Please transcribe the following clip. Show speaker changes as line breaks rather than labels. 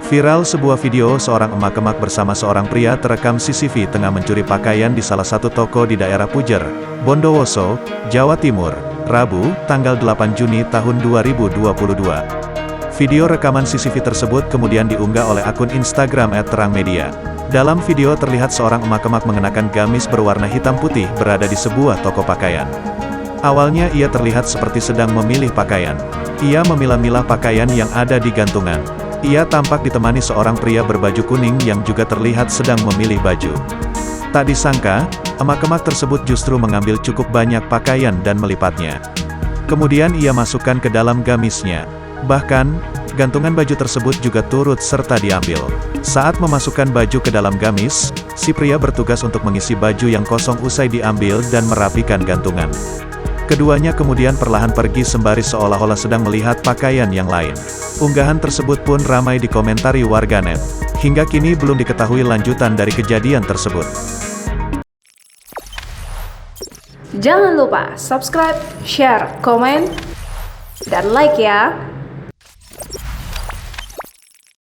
Viral sebuah video seorang emak-emak bersama seorang pria terekam CCTV tengah mencuri pakaian di salah satu toko di daerah Pujer, Bondowoso, Jawa Timur, Rabu, tanggal 8 Juni tahun 2022. Video rekaman CCTV tersebut kemudian diunggah oleh akun Instagram @terangmedia. Dalam video terlihat seorang emak-emak mengenakan gamis berwarna hitam putih berada di sebuah toko pakaian. Awalnya ia terlihat seperti sedang memilih pakaian. Ia memilah-milah pakaian yang ada di gantungan. Ia tampak ditemani seorang pria berbaju kuning yang juga terlihat sedang memilih baju. Tak disangka, emak-emak tersebut justru mengambil cukup banyak pakaian dan melipatnya. Kemudian ia masukkan ke dalam gamisnya. Bahkan, gantungan baju tersebut juga turut serta diambil. Saat memasukkan baju ke dalam gamis, si pria bertugas untuk mengisi baju yang kosong usai diambil dan merapikan gantungan. Keduanya kemudian perlahan pergi sembari seolah-olah sedang melihat pakaian yang lain. Unggahan tersebut pun ramai dikomentari warganet. Hingga kini belum diketahui lanjutan dari kejadian tersebut.
Jangan lupa subscribe, share, komen, dan like ya!